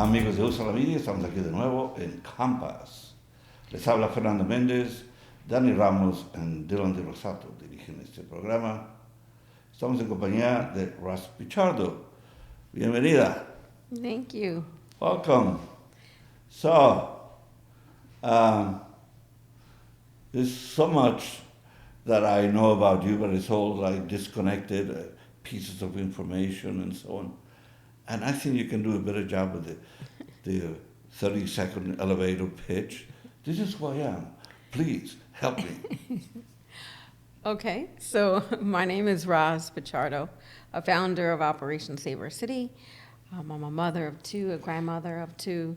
Amigos de USALA Media, estamos aquí de nuevo en Campus. Les habla Fernando Mendez, Dani Ramos y Dylan Di Rosato dirigen este programa. Estamos en compañía de Rosalind Pichardo. Bienvenida. Thank you. Welcome. So, there's so much that I know about you, but it's all like disconnected pieces of information and so on. And I think you can do a better job with the 30-second elevator pitch. This is who I am. Please help me. Okay, so my name is Roz Pichardo, a founder of Operation Save Our City. I'm a mother of two, a grandmother of two,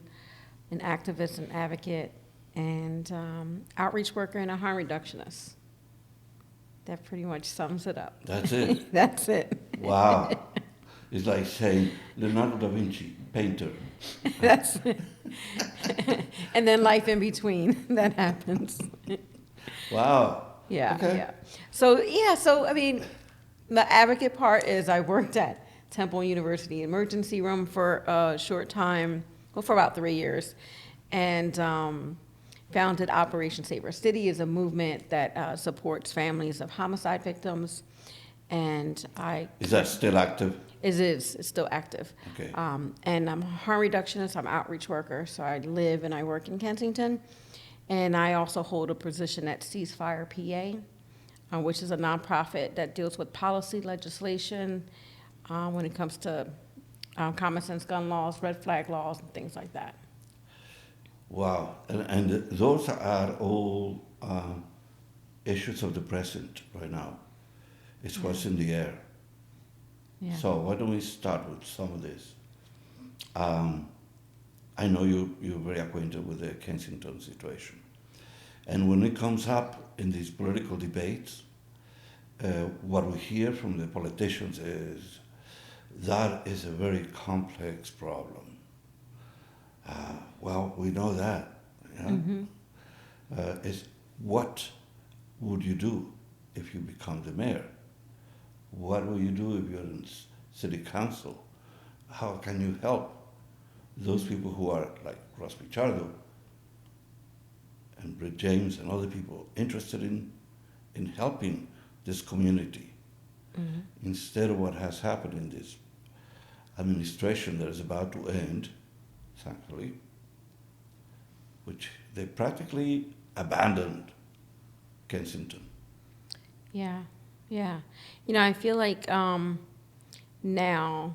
an activist and advocate, and outreach worker and a harm reductionist. That pretty much sums it up. That's it. That's it. Wow. It's like saying Leonardo da Vinci, painter. That's it. And then life in between that happens. Wow. Yeah, Okay. yeah. So I mean, the advocate part is I worked at Temple University emergency room for a short time, well, for about 3 years, and founded Operation Save Our City is a movement that supports families of homicide victims, and Is that still active? it's still active. Okay. And I'm a harm reductionist, I'm an outreach worker, so I live and I work in Kensington. And I also hold a position at Ceasefire PA, which is a nonprofit that deals with policy legislation when it comes to common sense gun laws, red flag laws, and things like that. Wow. And those are all issues of the present right now. It's what's in the air. Yeah. So why don't we start with some of this? I know you're very acquainted with the Kensington situation. And when it comes up in these political debates, what we hear from the politicians is that is a very complex problem. Well, we know that. Yeah? Mm-hmm. Is what would you do if you become the mayor? What will you do if you're in city council? How can you help those people who are like Ross Pichardo and Britt James and other people interested in helping this community Mm-hmm. instead of what has happened in this administration that is about to end, thankfully, which they practically abandoned Kensington. Yeah, yeah. You know, I feel like now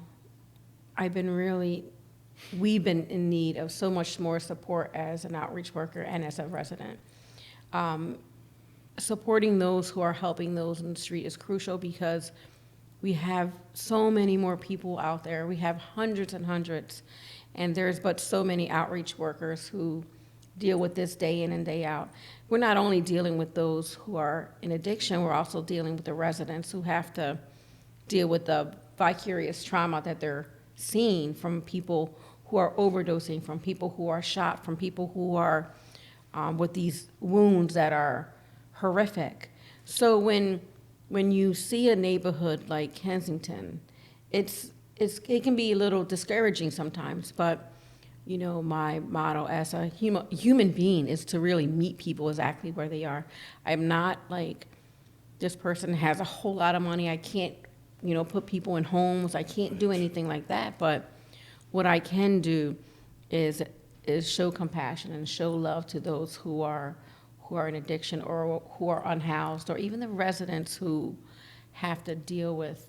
we've been in need of so much more support as an outreach worker and as a resident. Supporting those who are helping those in the street is crucial because we have so many more people out there. We have hundreds and hundreds, and there's but so many outreach workers who deal with this day in and day out. We're not only dealing with those who are in addiction, we're also dealing with the residents who have to deal with the vicarious trauma that they're seeing from people who are overdosing, from people who are shot, from people who are with these wounds that are horrific. So when you see a neighborhood like Kensington, it can be a little discouraging sometimes, but you know, my motto as a human being is to really meet people exactly where they are. I'm not like, this person has a whole lot of money, I can't, you know, put people in homes, I can't do anything like that, but what I can do is show compassion and show love to those who are in addiction or who are unhoused, or even the residents who have to deal with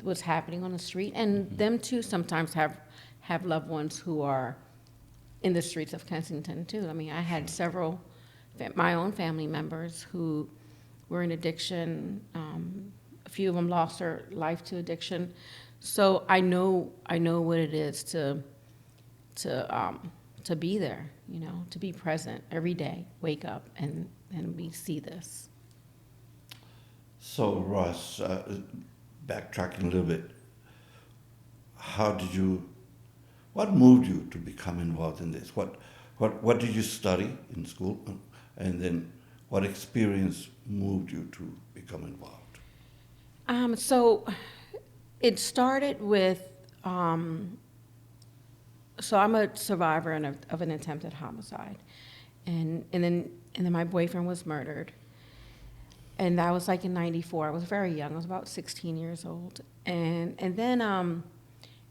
what's happening on the street. And them too sometimes have loved ones who are in the streets of Kensington too. I mean, I had several, my own family members who were in addiction. A few of them lost their life to addiction. So I know what it is to be there, you know, to be present every day, wake up and we see this. So Ross, backtracking a little bit, what moved you to become involved in this? What did you study in school? And then what experience moved you to become involved? So it started with So I'm a survivor of an attempted homicide, and then my boyfriend was murdered, and that was like in '94. I was very young. I was about 16 years old, and then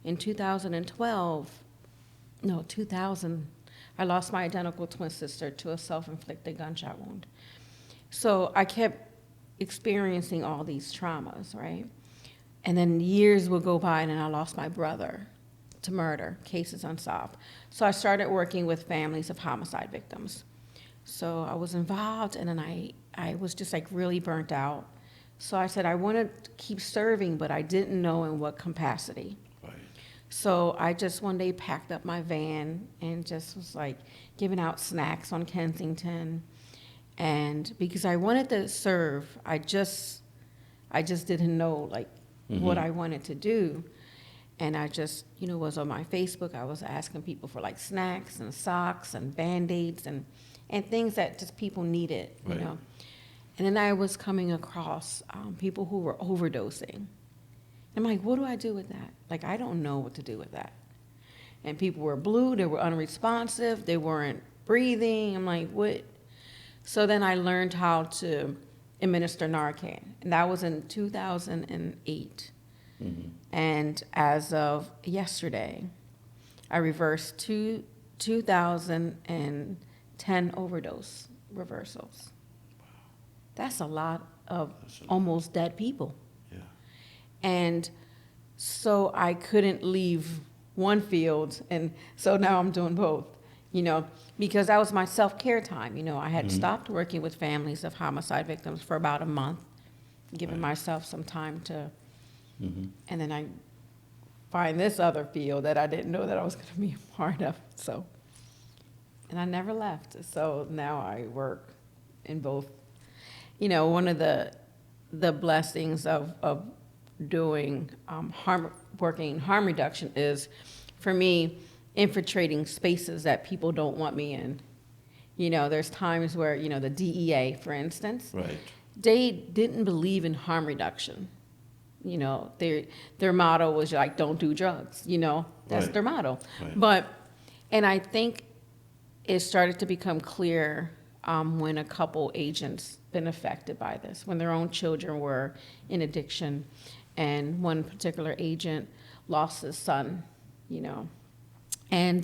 in 2012, no 2000, I lost my identical twin sister to a self-inflicted gunshot wound. So I kept experiencing all these traumas, right? And then years would go by, and then I lost my brother to murder, cases unsolved. So I started working with families of homicide victims. So I was involved, and then I was just like really burnt out. So I said I wanted to keep serving, but I didn't know in what capacity. Right. So I just one day packed up my van and just was like giving out snacks on Kensington. And because I wanted to serve, I just didn't know like what I wanted to do. And I just, was on my Facebook. I was asking people for like snacks and socks and Band-Aids and things that just people needed, Right. And then I was coming across people who were overdosing. I'm like, what do I do with that? Like, I don't know what to do with that. And people were blue, they were unresponsive, they weren't breathing. I'm like, what? So then I learned how to administer Narcan, and that was in 2008. And as of yesterday, I reversed 2010 overdose reversals. That's a lot of almost dead people. Yeah. And so I couldn't leave one field, and so now I'm doing both, because that was my self-care time. I had stopped working with families of homicide victims for about a month, giving myself some time to, and then I find this other field that I didn't know that I was going to be a part of. So, and I never left. So now I work in both. One of the blessings of doing working harm reduction is, for me, infiltrating spaces that people don't want me in. There's times where, the DEA, for instance, Right. they didn't believe in harm reduction. Their motto was like, don't do drugs, that's Right. their motto. Right. And I think it started to become clear when a couple agents been affected by this, when their own children were in addiction, and one particular agent lost his son, and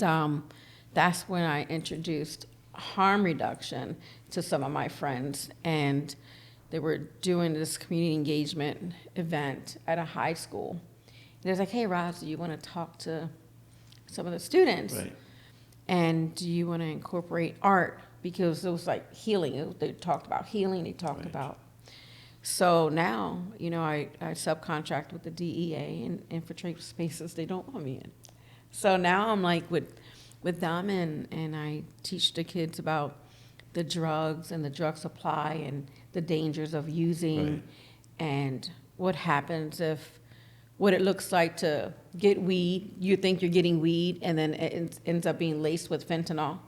that's when I introduced harm reduction to some of my friends, and they were doing this community engagement event at a high school. And they was like, hey, Roz, do you want to talk to some of the students? Right. And do you want to incorporate art? Because it was like healing. They talked about healing. They talked Right. about. So now, I subcontract with the DEA and infiltrate spaces they don't want me in. So now I'm like with them, and I teach the kids about the drugs and the drug supply and the dangers of using, Right. and what happens if, what it looks like to get weed. You think you're getting weed, and then it ends up being laced with fentanyl.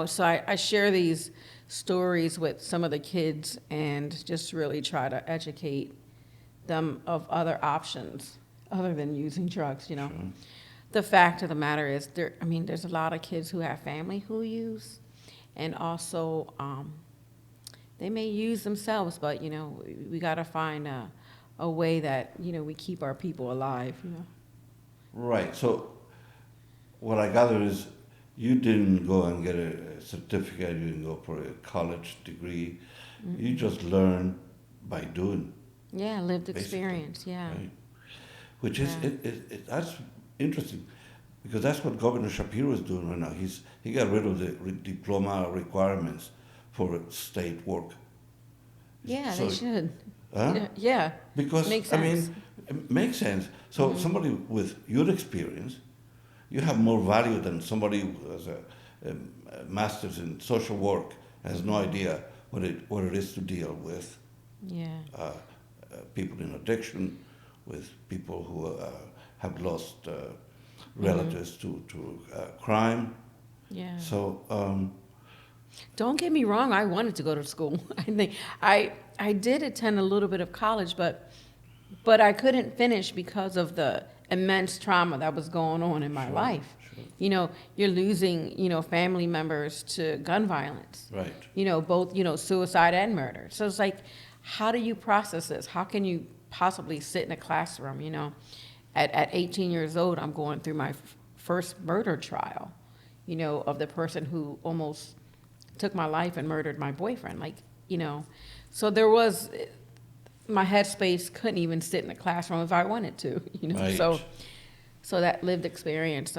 So I share these stories with some of the kids and just really try to educate them of other options other than using drugs, Sure. The fact of the matter is, there's a lot of kids who have family who use, and also they may use themselves, but, we got to find a way that, we keep our people alive, Right. So what I gather is you didn't go and get a certificate, you didn't go for a college degree. You just learn by doing. Yeah, lived Basically, experience, yeah. Right. Which is, Yeah. that's interesting, because that's what Governor Shapiro is doing right now. He got rid of the diploma requirements for state work. Yeah, So- they should. Huh? Yeah. Because, Makes I sense. mean, it makes sense. So somebody with your experience, you have more value than somebody who has a master's in social work, has no idea what it is to deal with Yeah. people in addiction, with people who have lost relatives to crime. Yeah. So, Don't get me wrong, I wanted to go to school. I think I did attend a little bit of college, but I couldn't finish because of the immense trauma that was going on in my Sure, life. sure. You know, you're losing, family members to gun violence. Right. Both, suicide and murder. So it's like, how do you process this? How can you possibly sit in a classroom, At 18 years old, I'm going through my first murder trial, of the person who almost took my life and murdered my boyfriend. So there was, my headspace couldn't even sit in a classroom if I wanted to, Right. So that lived experience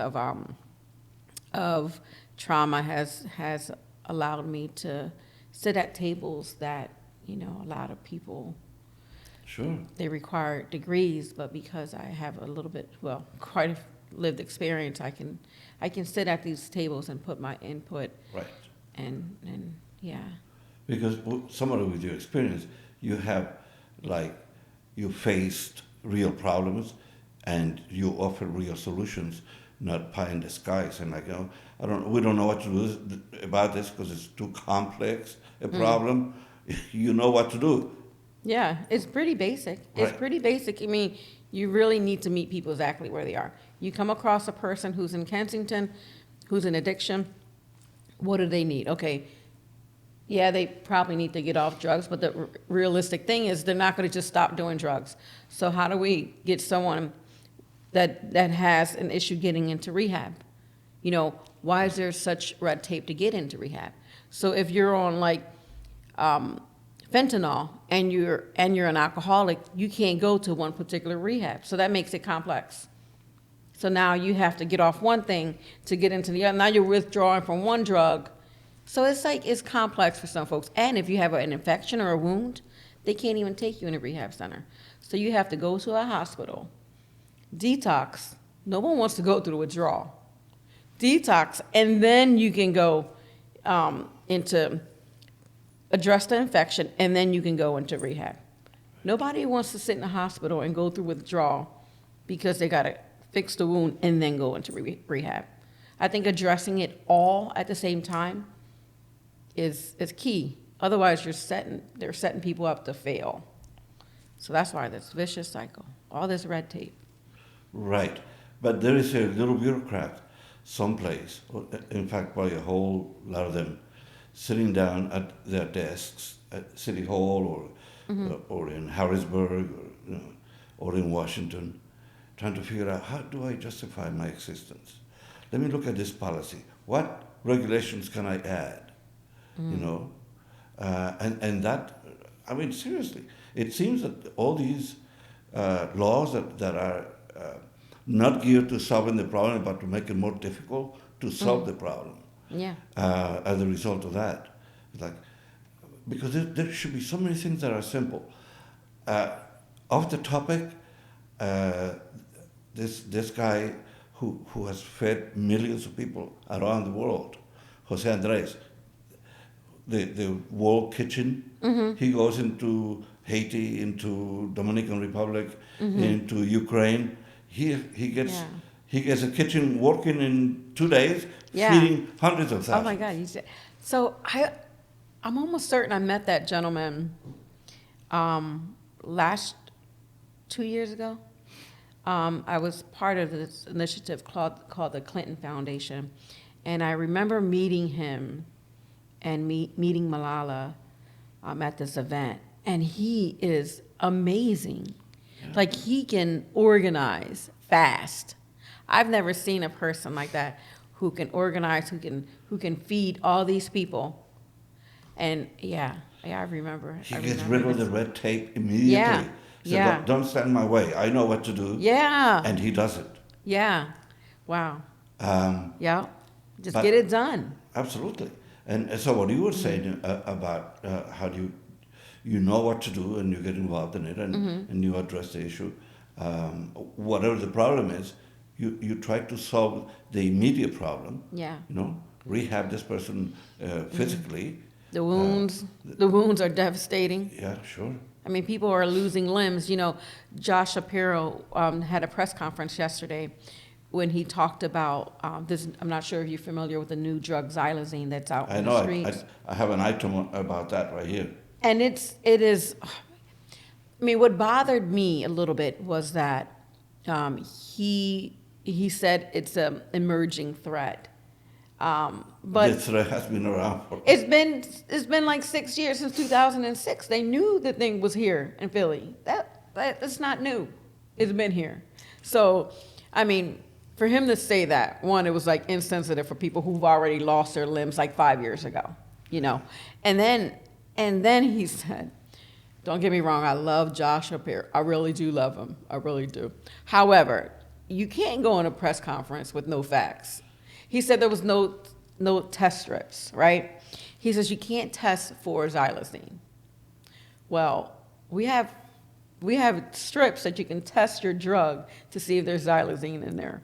of trauma has allowed me to sit at tables that, a lot of people, Sure. they require degrees, but because I have a little bit, quite a lived experience, I can sit at these tables and put my input Right. and yeah. Because somebody with your experience, you have, like, you faced real problems and you offer real solutions, not pie in the skies. And like, we don't know what to do about this because it's too complex a problem. You know what to do. Yeah, it's pretty basic. It's Right. pretty basic. I mean, you really need to meet people exactly where they are. You come across a person who's in Kensington, who's in addiction, what do they need? Okay, yeah, they probably need to get off drugs, but the realistic thing is they're not going to just stop doing drugs. So how do we get someone that has an issue getting into rehab? Why is there such red tape to get into rehab? So if you're on fentanyl and you're an alcoholic, you can't go to one particular rehab. So that makes it complex. So now you have to get off one thing to get into the other. Now you're withdrawing from one drug. So it's complex for some folks. And if you have an infection or a wound, they can't even take you in a rehab center. So you have to go to a hospital, detox. No one wants to go through the withdrawal. Detox, and then you can go into address the infection, and then you can go into rehab. Nobody wants to sit in the hospital and go through withdrawal because they got to fix the wound and then go into rehab. I think addressing it all at the same time is key. Otherwise, they're setting people up to fail. So that's why this vicious cycle, all this red tape. Right. But there is a little bureaucrat someplace, in fact, probably a whole lot of them, sitting down at their desks at City Hall or in Harrisburg or in Washington, trying to figure out, how do I justify my existence? Let me look at this policy. What regulations can I add? And that, I mean, seriously, it seems that all these laws that are not geared to solving the problem, but to make it more difficult to solve the problem. Yeah. As a result of that, because there should be so many things that are simple. Off the topic, this guy who has fed millions of people around the world, Jose Andres, the World Kitchen. He goes into Haiti, into Dominican Republic, into Ukraine. He gets a kitchen working in 2 days, feeding hundreds of thousands. Oh my God! So I'm almost certain I met that gentleman last 2 years ago. I was part of this initiative called the Clinton Foundation, and I remember meeting him and meeting Malala at this event, and he is amazing. Yeah. He can organize fast. I've never seen a person like that who can organize, who can feed all these people. And I remember. He gets rid of the red tape immediately. Yeah. So don't stand in my way. I know what to do. Yeah. And he does it. Yeah. Wow. Just but get it done. Absolutely. And so what you were saying about how do you know what to do and you get involved in it and you address the issue, whatever the problem is, you try to solve the immediate problem. Yeah. Rehab this person physically. The wounds are devastating. Yeah, sure. I mean, people are losing limbs. Josh Shapiro had a press conference yesterday when he talked about this. I'm not sure if you're familiar with the new drug xylazine that's out in the streets. I have an item about that right here. And it is. I mean, what bothered me a little bit was that he he said it's an emerging threat. But The threat has been around for. it's been like 6 years since 2006. They knew the thing was here in Philly. That's not new. It's been here. So, I mean, for him to say that, one, it was like insensitive for people who've already lost their limbs like 5 years ago, you know. And then he said, don't get me wrong, I love Josh up here. I really do love him. I really do. However, you can't go on a press conference with no facts. He said there was no test strips, right? He says you can't test for xylazine. Well, we have strips that you can test your drug to see if there's xylazine in there.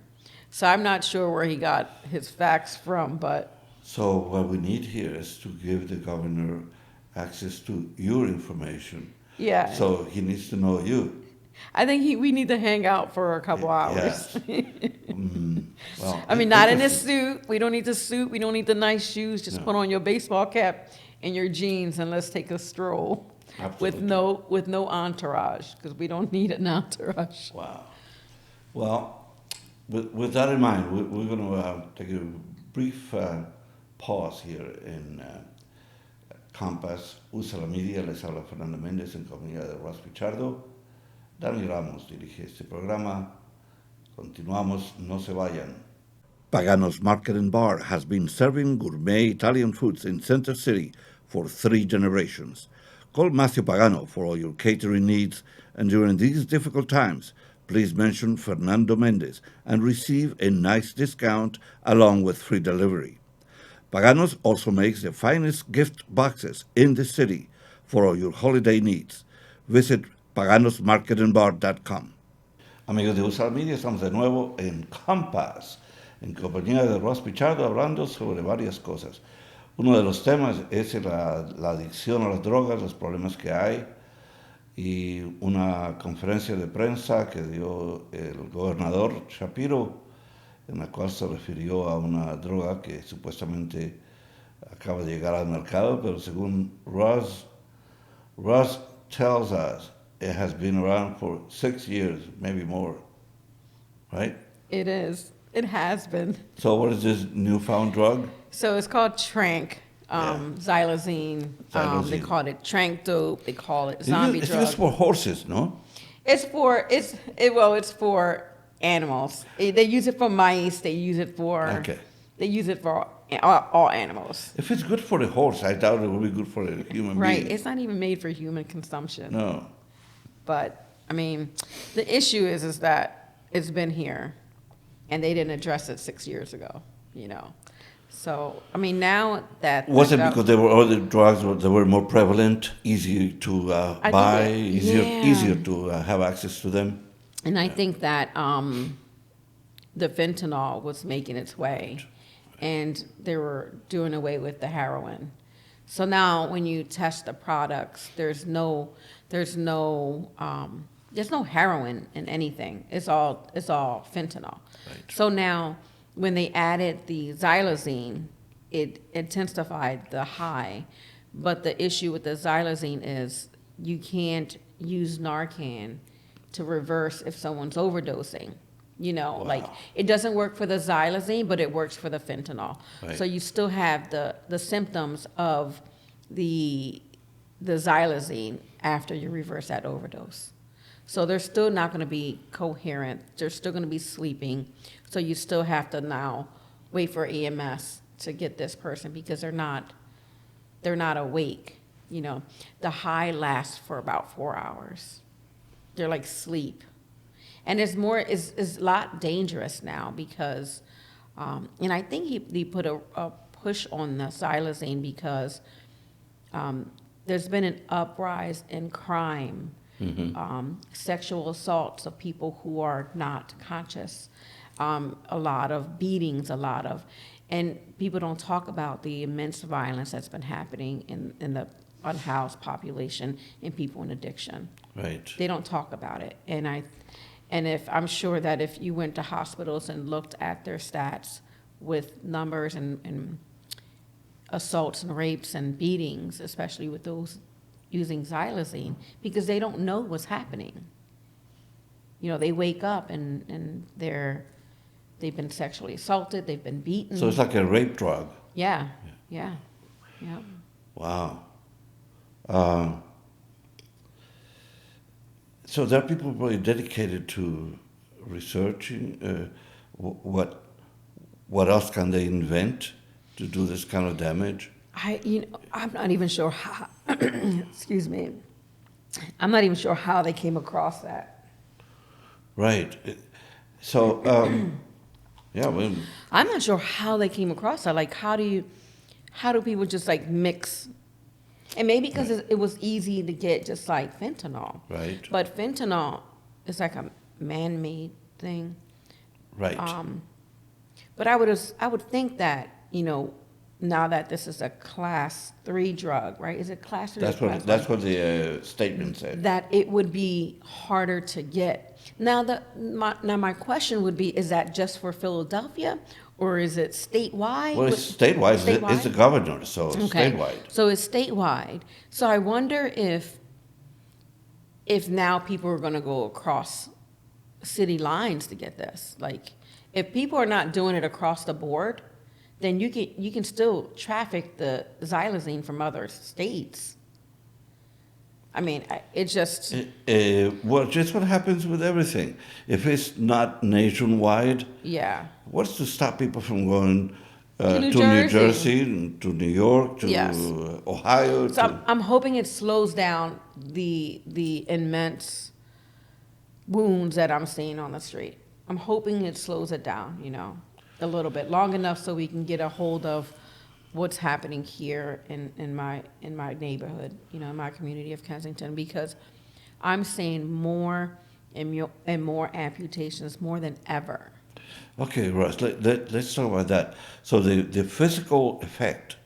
So I'm not sure where he got his facts from, but So what we need here is to give the governor access to your information. yeah. So he needs to know you. I think we need to hang out for a couple hours. Well, I mean, not in a suit. We don't need the suit. We don't need the nice shoes. Just No. put on your baseball cap and your jeans and let's take a stroll Absolutely. with no entourage because we don't need an entourage. Wow. Well, with that in mind, we're going to take a brief pause here in Campus USALA Media. Les habla Fernando Mendez en compañía de Rosalind Pichardo. Dani Ramos dirige este programa. Continuamos, no se vayan. Pagano's Market and Bar has been serving gourmet Italian foods in Center City for 3 generations. Call Matthew Pagano for all your catering needs, and during these difficult times, please mention Fernando Mendez and receive a nice discount along with free delivery. Pagano's also makes the finest gift boxes in the city for all your holiday needs. Visit paganosmarketandbar.com. Amigos de USALA Media, estamos de nuevo en Campus, en compañía de Ross Pichardo, hablando sobre varias cosas. Uno de los temas es la adicción a las drogas, los problemas que hay, y una conferencia de prensa que dio el gobernador Shapiro, en la cual se refirió a una droga que supuestamente acaba de llegar al mercado, pero según Ross tells us it has been around for 6 years, maybe more, right? It is. It has been. So what is this newfound drug? So it's called Trank, xylazine. They Xylazine. call it Trank dope. They call it zombie It's drug. just for horses, no? It's for animals. They use it for mice. They use it for Okay. They use it for all animals. If it's good for the horse, I doubt it will be good for a human Right. being. It's not even made for human consumption. No. But I mean, the issue is that it's been here, and they didn't address it 6 years ago. You know. So I mean, now that Was it because there were other drugs that were more prevalent, easier to I buy, think yeah. easier to have access to them? And I think that the fentanyl was making its way, and they were doing away with the heroin. So now, when you test the products, there's no heroin in anything. It's all fentanyl. Right. So now, when they added the xylazine, it intensified the high. But the issue with the xylazine is you can't use Narcan to reverse if someone's overdosing. You know, Wow. like it doesn't work for the xylazine, but it works for the fentanyl. Right. So you still have the symptoms of the xylazine after you reverse that overdose. So they're still not going to be coherent. They're still going to be sleeping. So you still have to now wait for EMS to get this person because they're not awake. You know, the high lasts for about 4 hours. They're like sleep. And it's a lot dangerous now because, and I think he put a push on the xylazine because there's been an uprise in crime, sexual assaults of people who are not conscious, a lot of beatings, and people don't talk about the immense violence that's been happening in the unhoused population and people in addiction. Right. They don't talk about it. And if I'm sure that if you went to hospitals and looked at their stats with numbers and assaults and rapes and beatings, especially with those using xylazine, because they don't know what's happening. You know, they wake up and they're they've been sexually assaulted, they've been beaten. So it's like a rape drug. Yeah, yeah. Wow. Um, so there are people really dedicated to researching what else can they invent to do this kind of damage. I'm not even sure how, excuse me, I'm not even sure how they came across that. Right. So, yeah, well, I'm not sure how they came across that. Like, how do people just like mix? And maybe because it was easy to get just like fentanyl. right, But fentanyl is like a man-made thing. right. But I would think that, now that this is a class 3 drug, right? Is it class 3 or class That's 1? what the statement said. That it would be harder to get. Now, my question would be, is that just for Philadelphia, or is it statewide? Well, it's statewide. It's the governor, so it's Okay. statewide. So it's statewide. So I wonder if now people are going to go across city lines to get this. Like, if people are not doing it across the board, then you can still traffic the xylazine from other states. I mean, it just... Well, just what happens with everything. If it's not nationwide, Yeah. what's to stop people from going To New New Jersey. Jersey, to New York, to Yes. Ohio? So I'm hoping it slows down the immense wounds that I'm seeing on the street. I'm hoping it slows it down, a little bit, long enough so we can get a hold of what's happening here in my neighborhood, in my community of Kensington, because I'm seeing more and more amputations more than ever. Okay, Russ, let's talk about that. So the physical effect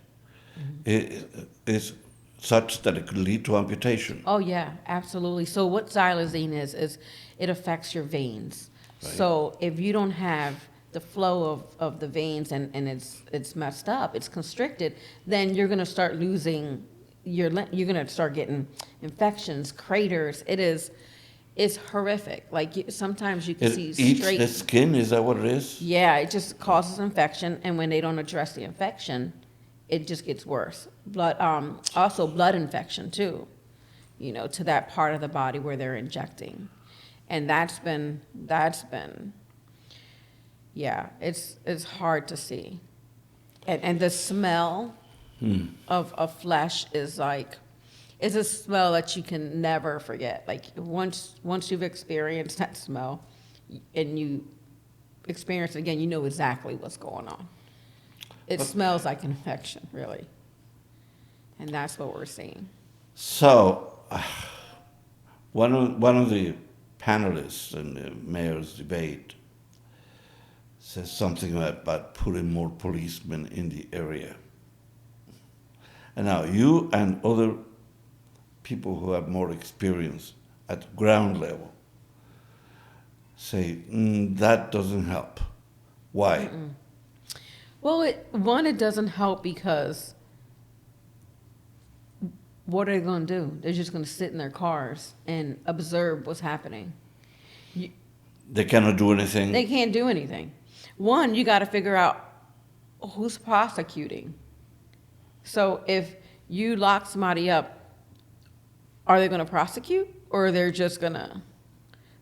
is such that it could lead to amputation. Oh yeah, absolutely. So what xylazine is it affects your veins. Right. So if you don't have the flow of the veins and it's messed up, it's constricted, then you're gonna start losing you're gonna start getting infections, craters. It's horrific. Like sometimes you can It see eats straight. the skin. Is that what it is? Yeah, it just causes infection, and when they don't address the infection, it just gets worse. Also blood infection too, to that part of the body where they're injecting, and that's been, yeah, it's hard to see, and the smell of flesh is like, it's a smell that you can never forget. Like once you've experienced that smell, and you experience it again, you know exactly what's going on. It smells like infection, really. And that's what we're seeing. So, one of the panelists in the mayor's debate says something about putting more policemen in the area. And now you and other people who have more experience at ground level say that doesn't help. Why? Mm-mm. Well, it doesn't help because what are they going to do? They're just going to sit in their cars and observe what's happening. They cannot do anything. They can't do anything. One, you got to figure out who's prosecuting. So if you lock somebody up, are they going to prosecute, or they're just going to?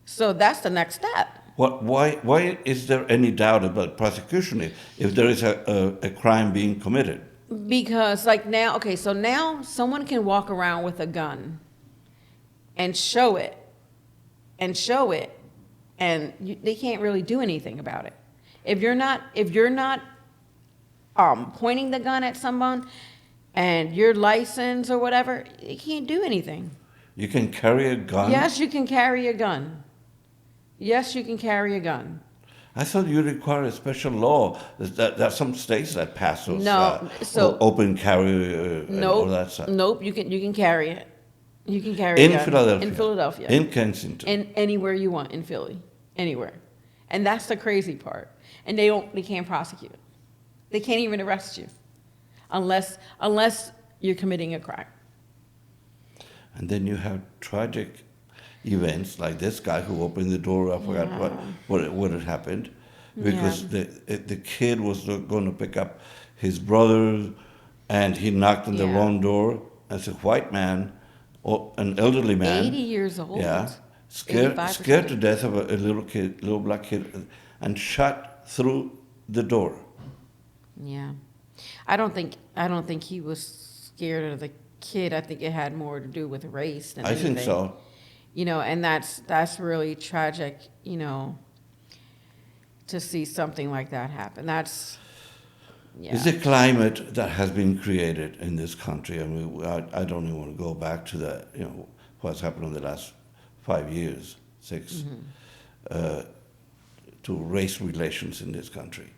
So that's the next step. Why is there any doubt about prosecution if there is a crime being committed? Because like now, okay, so now someone can walk around with a gun and show it, and they can't really do anything about it. If you're not pointing the gun at someone and your license or whatever, you can't do anything. You can carry a gun? Yes, you can carry a gun. Yes, you can carry a gun. I thought you require a special law. There are some states that pass those open carry and all that stuff. Nope, you can carry it. You can carry a gun. Philadelphia. In Philadelphia. In Kensington. And anywhere you want in Philly. Anywhere. And that's the crazy part. And they can't prosecute. They can't even arrest you unless you're committing a crime. And then you have tragic events like this guy who opened the door. I forgot what had happened. because the kid was going to pick up his brother, and he knocked on the Yeah. wrong door as a white man, or an elderly man. 80 years old. Yeah, scared 85 or scared to something. death of a little black kid, and shot through the door. Yeah. I don't think he was scared of the kid. I think it had more to do with race than I anything. think so. And that's really tragic, to see something like that happen. That's yeah. It's a climate that has been created in this country. I mean, I don't even want to go back to that. What's happened in the last 5 years, 6, to race relations in this country.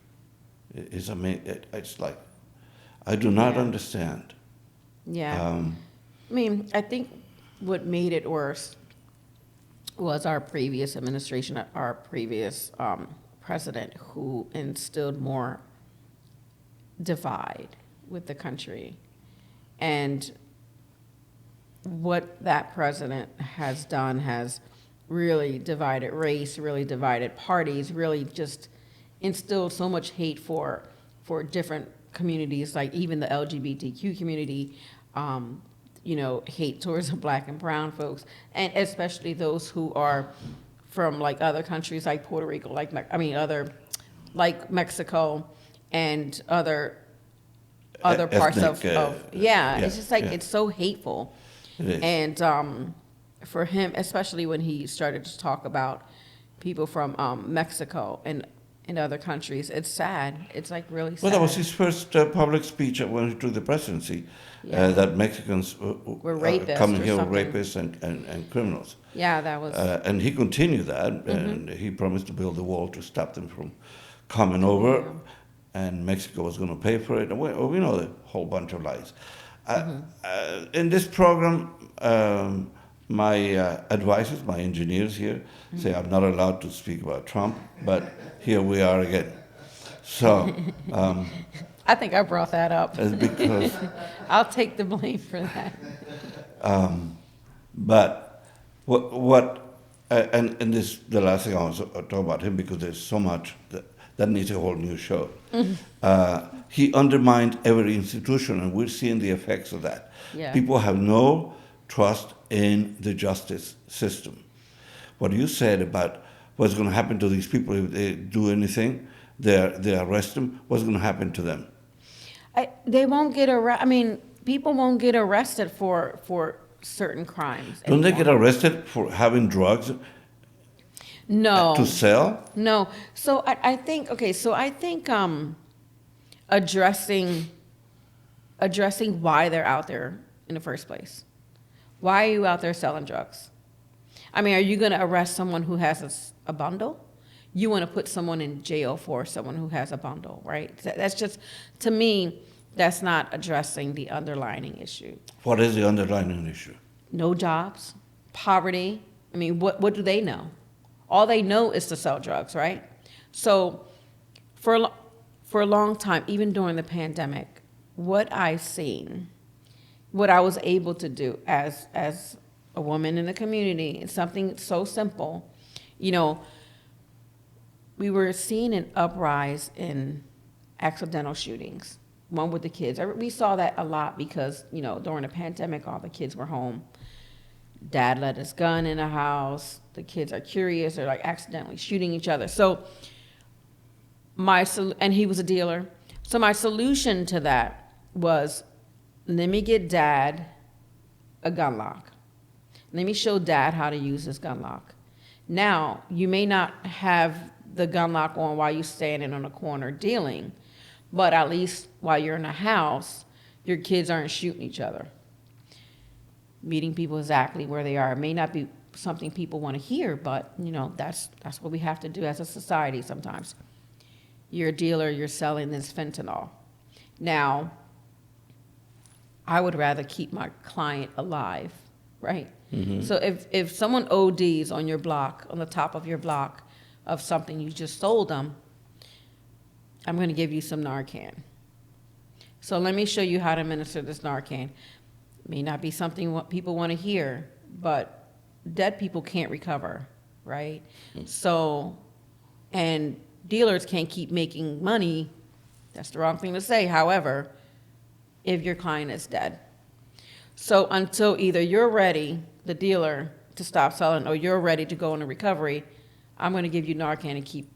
It's like I do not Yeah. understand. Yeah. I mean, I think what made it worse was our previous administration, our previous president, who instilled more divide with the country. And what that president has done has really divided race, really divided parties, really just instilled so much hate for different communities, like even the LGBTQ community, hate towards the black and brown folks, and especially those who are from like other countries like Puerto Rico, like Mexico and other parts of it's just like it's so hateful. It is. And for him, especially when he started to talk about people from Mexico and other countries, it's sad. It's like really sad. Well, that was his first public speech when he took the presidency. Yeah. That Mexicans Were rapists coming or here were something. rapists and criminals. Yeah, that was. And he continued that, and he promised to build a wall to stop them from coming over, and Mexico was going to pay for it. And we know a whole bunch of lies. In this program, my advisors, my engineers here, say I'm not allowed to speak about Trump, but here we are again. So I think I brought that up. it's because, I'll take the blame for that. but and this the last thing I want to talk about him, because there's so much that needs a whole new show. He undermined every institution, and we're seeing the effects of that. Yeah. People have no trust in the justice system. What you said about what's going to happen to these people if they do anything, they arrest them, what's going to happen to them? They won't get arrested. I mean, people won't get arrested for certain crimes. Don't they anymore. get arrested for having drugs No. to sell? No. So I think addressing why they're out there in the first place. Why are you out there selling drugs? I mean, are you going to arrest someone who has a bundle? You want to put someone in jail for someone who has a bundle, right? That's just, to me, that's not addressing the underlying issue. What is the underlying issue? No jobs, poverty. I mean, what do they know? All they know is to sell drugs, right? So for a long time, even during the pandemic, what I've seen, what I was able to do as a woman in the community, it's something so simple. We were seeing an uprise in accidental shootings, one with the kids. We saw that a lot because, during the pandemic, all the kids were home. Dad let his gun in the house. The kids are curious. They're like accidentally shooting each other. So and he was a dealer. So my solution to that was, let me get Dad a gun lock. Let me show Dad how to use this gun lock. Now, you may not have the gun lock on while you're standing on a corner dealing, but at least while you're in a house, your kids aren't shooting each other. Meeting people exactly where they are. It may not be something people want to hear, but that's what we have to do as a society sometimes. You're a dealer, you're selling this fentanyl. Now, I would rather keep my client alive, right? Mm-hmm. So if someone ODs on your block, on the top of your block, of something you just sold them, I'm going to give you some Narcan. So let me show you how to administer this Narcan. It may not be something what people want to hear, but dead people can't recover, right? So, and dealers can't keep making money. That's the wrong thing to say, however, if your client is dead. So until either you're ready, the dealer, to stop selling, or you're ready to go into recovery, I'm going to give you Narcan and keep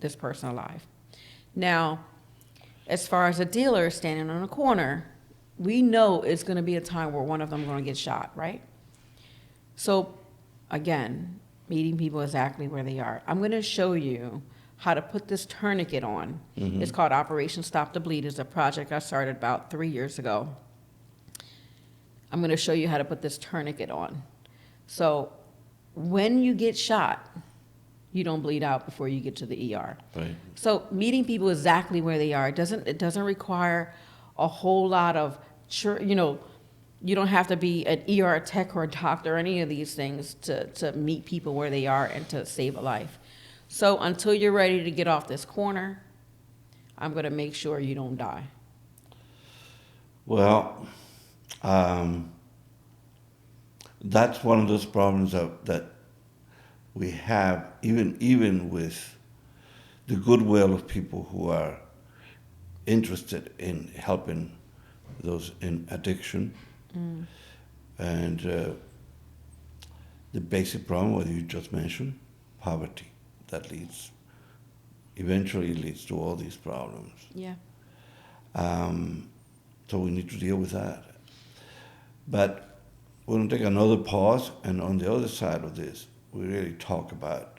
this person alive. Now, as far as a dealer standing on a corner, we know it's going to be a time where one of them is going to get shot, right? So, again, meeting people exactly where they are. I'm going to show you how to put this tourniquet on. Mm-hmm. It's called Operation Stop the Bleed. It's a project I started about 3 years ago. I'm going to show you how to put this tourniquet on. So when you get shot, you don't bleed out before you get to the ER. Right. So meeting people exactly where they are, it doesn't require a whole lot of, you don't have to be an ER tech or a doctor or any of these things to meet people where they are and to save a life. So until you're ready to get off this corner, I'm going to make sure you don't die. Well, that's one of those problems that we have, even with the goodwill of people who are interested in helping those in addiction. And the basic problem, what you just mentioned, poverty, that eventually leads to all these problems. Yeah. So we need to deal with that. But we're going to take another pause, and on the other side of this, we really talk about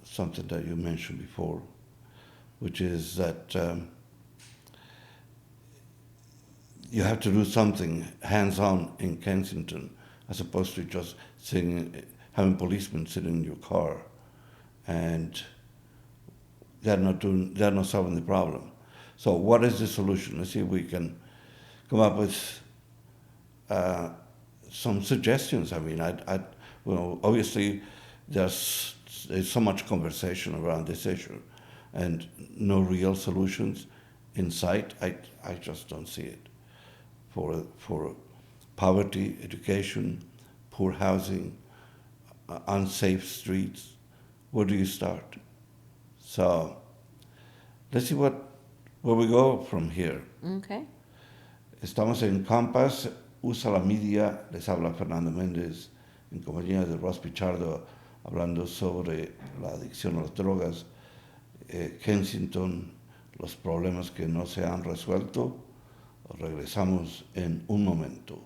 something that you mentioned before, which is that you have to do something hands-on in Kensington, as opposed to just having policemen sitting in your car, and they're not solving the problem. So what is the solution? Let's see if we can come up with some suggestions. I mean, obviously there's so much conversation around this issue, and no real solutions in sight. I just don't see it. For poverty, education, poor housing, unsafe streets, where do you start? So let's see where we go from here. Okay. Estamos en Campus, USALA Media, les habla Fernando Mendez, en compañía de Rosalind Pichardo, hablando sobre la adicción a las drogas, Kensington, los problemas que no se han resuelto. Regresamos en un momento.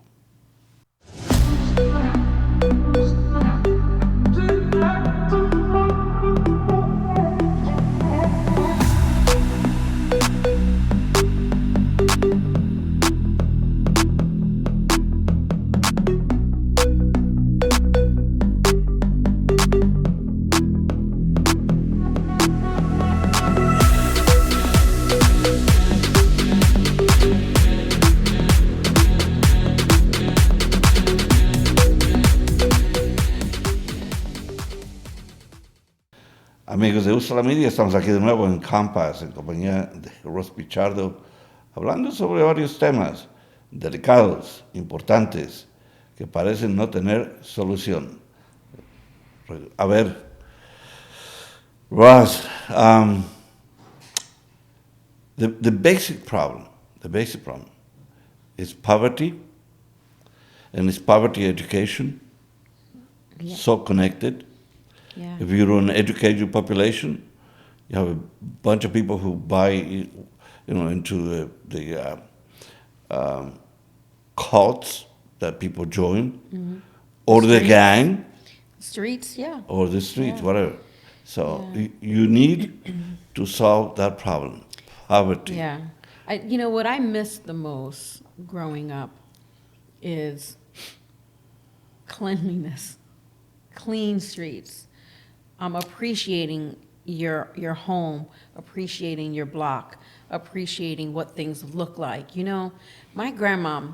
Amigos de USALA Media, estamos aquí de nuevo en Campus, en compañía de Rosalind Pichardo, hablando sobre varios temas delicados, importantes, que parecen no tener solución. A ver, Ross, the basic problem is poverty, and it's poverty education, Yeah. so connected. Yeah. If you don't educate your population, you have a bunch of people who buy, into the cults that people join, or the Streets. gang, Streets, yeah. or the streets, Yeah. whatever. So Yeah. you need to solve that problem, poverty. Yeah. What I missed the most growing up is cleanliness, clean streets. Appreciating your home, appreciating your block, appreciating what things look like. My grandma,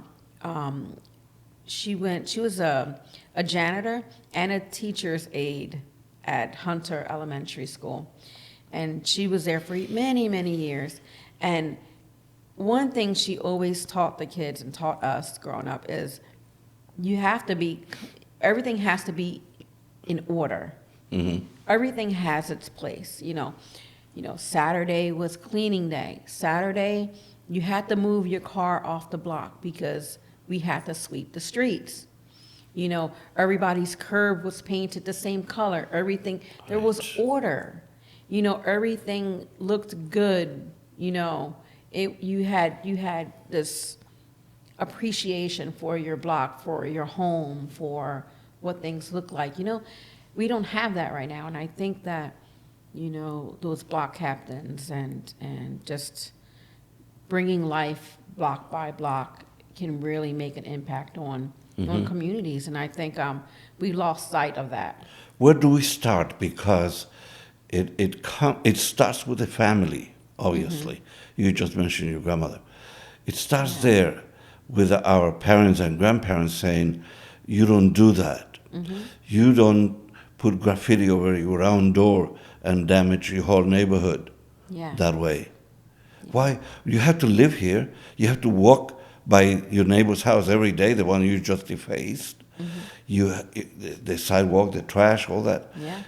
she was a janitor and a teacher's aide at Hunter Elementary School. And she was there for many, many years. And one thing she always taught the kids and taught us growing up is everything has to be in order. Mm-hmm. everything has its place. Saturday was cleaning day. Saturday, you had to move your car off the block because we had to sweep the streets. Everybody's curb was painted the same color. Everything, there was Right. order. Everything looked good. You had this appreciation for your block, for your home, for what things look like. We don't have that right now, and I think that those block captains and just bringing life block by block can really make an impact on communities, and I think we lost sight of that. Where do we start? Because it starts with the family, obviously. You just mentioned your grandmother. It starts Yeah. there with our parents and grandparents saying, you don't do that. You don't put graffiti over your own door and damage your whole neighborhood Yeah. that way. Why? You have to live here. You have to walk by your neighbor's house every day, the one you just defaced. You, the sidewalk, the trash, all that. Yeah.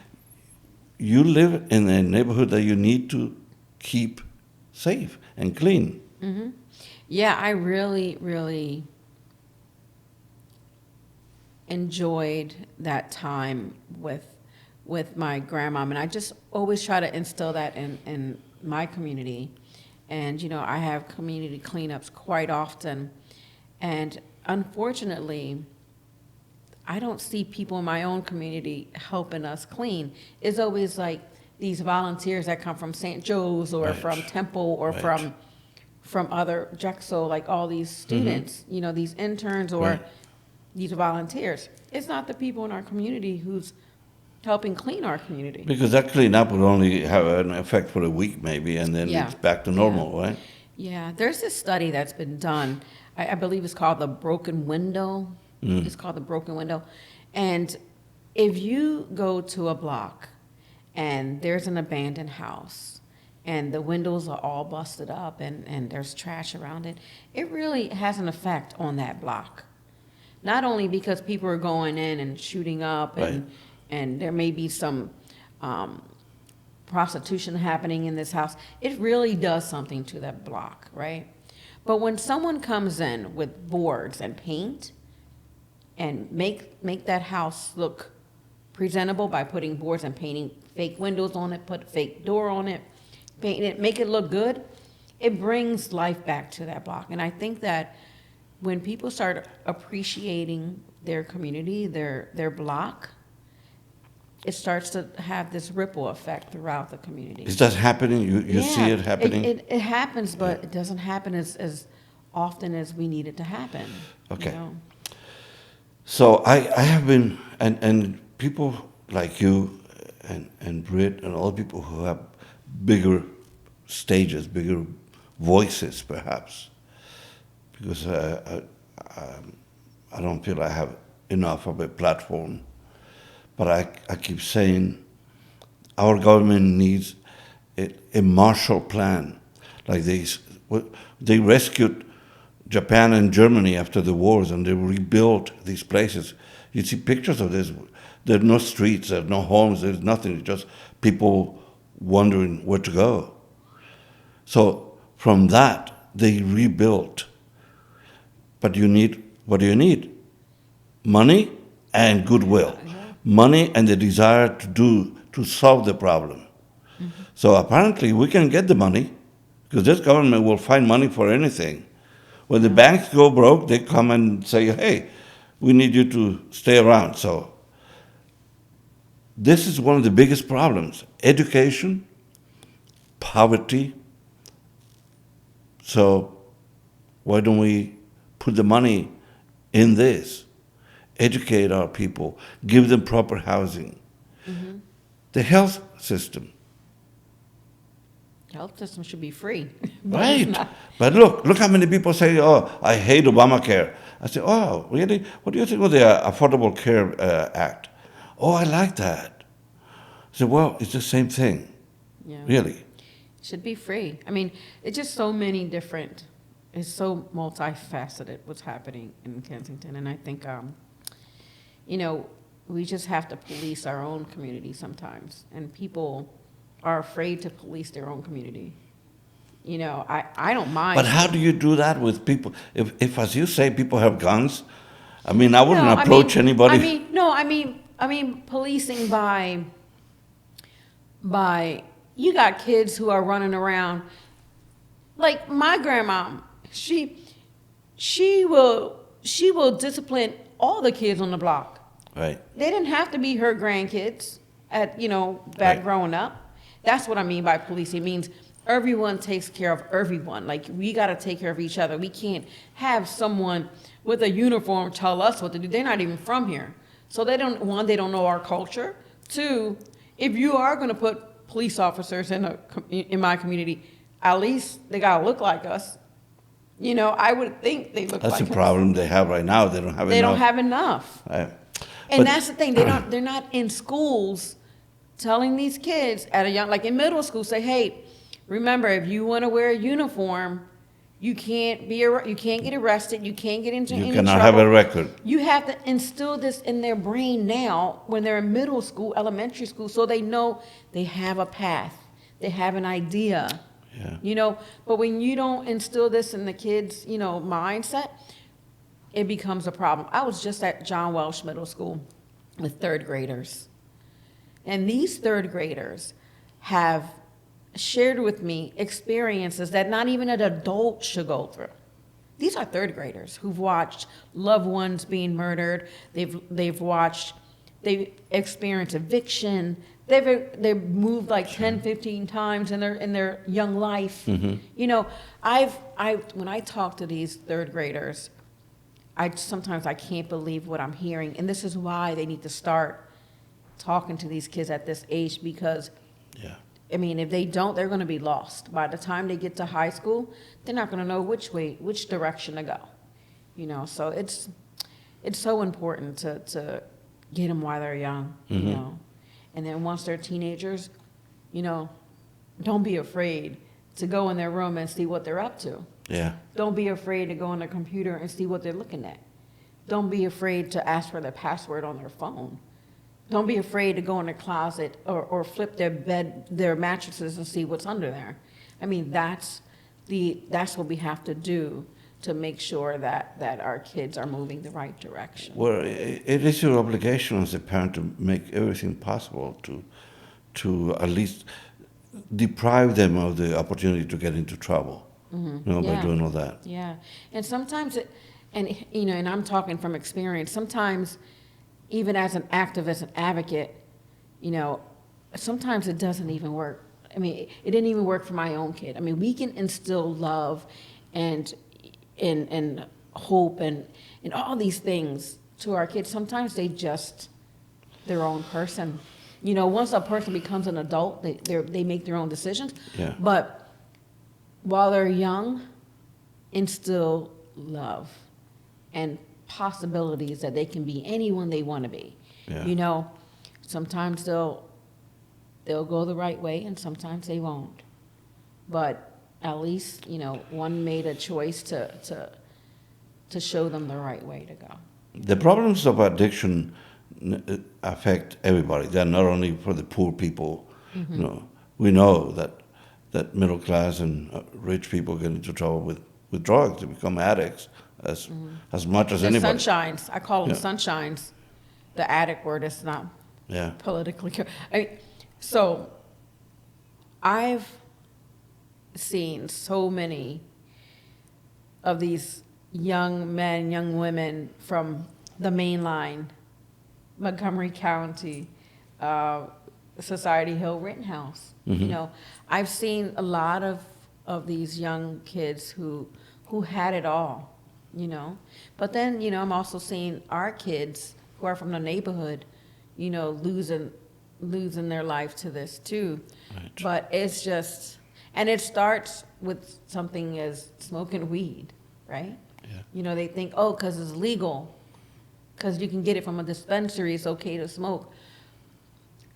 You live in a neighborhood that you need to keep safe and clean. Yeah, I really, really enjoyed that time with my grandmom, and I just always try to instill that in my community. And I have community cleanups quite often, and unfortunately, I don't see people in my own community helping us clean. It's always like these volunteers that come from St. Joe's or Right. from Temple or Right. from other Drexel, like all these students, these interns or Right. these volunteers. It's not the people in our community who's helping clean our community. Because that cleanup will only have an effect for a week, maybe, and then Yeah. it's back to normal, right? Yeah, there's this study that's been done. I believe it's called the broken window. It's called the broken window. And if you go to a block and there's an abandoned house and the windows are all busted up and there's trash around it, it really has an effect on that block. Not only because people are going in and shooting up and there may be some prostitution happening in this house, it really does something to that block, right? But when someone comes in with boards and paint and make that house look presentable by putting boards and painting fake windows on it, put a fake door on it, paint it, make it look good, it brings life back to that block. And I think that when people start appreciating their community, their block, it starts to have this ripple effect throughout the community. Is that happening? You see it happening? It happens, but it doesn't happen as often as we need it to happen. Okay. So I have been, and people like you and Britt and all people who have bigger stages, bigger voices perhaps, because I don't feel I have enough of a platform. But I keep saying our government needs a Marshall Plan. Like they rescued Japan and Germany after the wars, and they rebuilt these places. You see pictures of this. There are no streets, there are no homes, there's nothing. It's just people wondering where to go. So from that, they rebuilt. But what do you need? Money and goodwill. Money and the desire to solve the problem. So apparently we can get the money, because this government will find money for anything. When the banks go broke, they come and say, hey, we need you to stay around. So this is one of the biggest problems. Education, poverty. So why don't we put the money in this? Educate our people, give them proper housing. The health system. Health system should be free. But it's Right. not. But look how many people say, oh, I hate Obamacare. I say, oh, really? What do you think of the Affordable Care Act? Oh, I like that. I said, well, it's the same thing, Yeah. really. Should be free. I mean, it's just so many different, it's so multifaceted what's happening in Kensington. And I think, we just have to police our own community sometimes, and people are afraid to police their own community. You know, I don't mind. But how do you do that with people? If as you say, people have guns, I mean, I wouldn't No, approach anybody. I mean, policing by you got kids who are running around. Like my grandma, she will discipline all the kids on the block. Right. They didn't have to be her grandkids back Right. growing up. That's what I mean by policing. It means everyone takes care of everyone. Like, we got to take care of each other. We can't have someone with a uniform tell us what to do. They're not even from here. So they don't know our culture. Two, if you are going to put police officers in my community, at least they got to look like us. You know, I would think they look like us. That's the problem they have right now. They don't have enough. They don't have enough. Right. And that's the thing. They're not in schools telling these kids at a young, like in middle school, say, hey, remember, if you want to wear a uniform, you can't get arrested. You can't get into any trouble. You cannot have a record. You have to instill this in their brain now when they're in middle school, elementary school, so they know they have a path. They have an idea. Yeah. You know, but when you don't instill this in the kids', mindset, it becomes a problem. I was just at John Welsh Middle School with third graders. And these third graders have shared with me experiences that not even an adult should go through. These are third graders who've watched loved ones being murdered. They've experienced eviction. They've moved like 10, 15 times in their young life. Mm-hmm. You know, when I talk to these third graders, sometimes I can't believe what I'm hearing. And this is why they need to start talking to these kids at this age, because Yeah. I mean, if they don't, they're going to be lost. By the time they get to high school, they're not going to know which direction to go. You know, so it's so important to get them while they're young, Mm-hmm. you know. And then once they're teenagers, don't be afraid to go in their room and see what they're up to. Yeah. Don't be afraid to go on their computer and see what they're looking at. Don't be afraid to ask for their password on their phone. Don't be afraid to go in their closet or flip their mattresses and see what's under there. I mean, that's what we have to do to make sure that our kids are moving the right direction. Well, it is your obligation as a parent to make everything possible to at least deprive them of the opportunity to get into trouble. Mm-hmm. By doing all that. Yeah, and sometimes and I'm talking from experience. Sometimes, even as an activist and advocate, sometimes it doesn't even work. I mean, it didn't even work for my own kid. I mean, we can instill love and hope and all these things to our kids. Sometimes they just their own person. Once a person becomes an adult, they make their own decisions. Yeah. But while they're young, instill love and possibilities that they can be anyone they want to be. Yeah. Sometimes they'll go the right way and sometimes they won't. But at least, one made a choice to show them the right way to go. The problems of addiction affect everybody. They're not only for the poor people. Mm-hmm. We know that middle class and rich people get into trouble with drugs. They become addicts as much as The anybody. sunshines, I call them Yeah. sunshines. The addict word is not Yeah. politically correct. So I've seen so many of these young men, young women from the main line, Montgomery County, Society Hill, Rittenhouse. Mhm. I've seen a lot of these young kids who had it all, But then, I'm also seeing our kids who are from the neighborhood, losing their life to this too. Right. But it's just, and it starts with something as smoking weed, right? Yeah. They think, because it's legal, because you can get it from a dispensary, it's okay to smoke.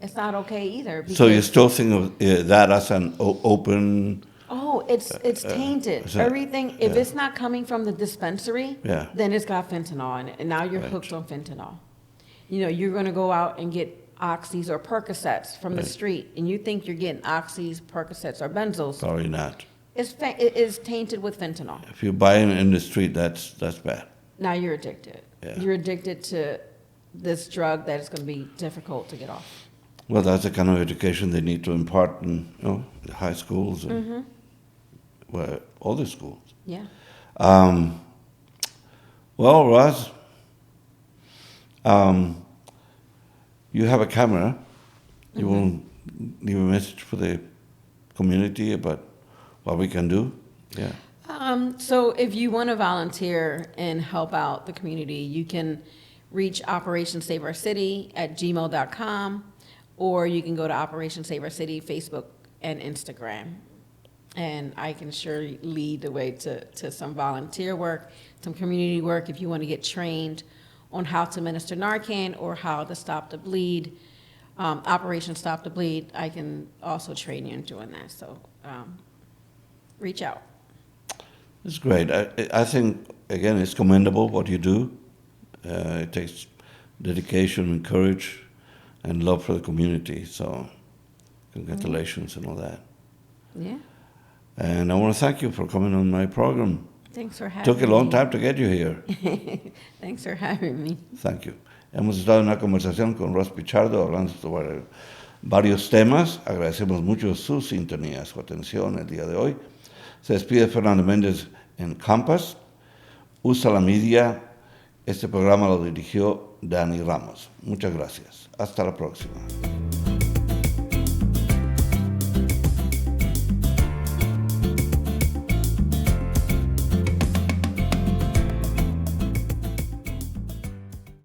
It's not okay either. So you because- still think of that as an open? Oh, it's tainted. so- Everything, if yeah. it's not coming from the dispensary, Yeah. then it's got fentanyl in it, and now you're Right. hooked on fentanyl. You know, you're going to go out and get oxys or Percocets from the Right. street, and you think you're getting oxys, Percocets, or benzos. Sorry, not. It is tainted with fentanyl. If you buy it in the street, that's bad. Now you're addicted. Yeah. You're addicted to this drug that is going to be difficult to get off. Well, that's the kind of education they need to impart in, the high schools and well, all the schools. Yeah. Well, Roz, you have a camera. You will leave a message for the community about what we can do. Yeah. So if you want to volunteer and help out the community, you can reach Operation Save Our City at gmail.com, or you can go to Operation Save Our City Facebook and Instagram. And I can sure lead the way to some volunteer work, some community work if you want to get trained on how to administer Narcan or how to stop the bleed. Operation Stop the Bleed, I can also train you in doing that. So reach out. It's great. I think, again, it's commendable what you do. It takes dedication and courage and love for the community. So congratulations and all that. Yeah. And I want to thank you for coming on my program. Thanks for having me. Took a long time to get you here. Thanks for having me. Thank you. Hemos estado en una conversación con Rosalind Pichardo hablando sobre varios temas. Agradecemos mucho su sintonía, su atención el día de hoy. Se despide Fernando Mendez en Campus. USALA Media. Este programa lo dirigió Dani Ramos. Muchas gracias. Hasta la próxima.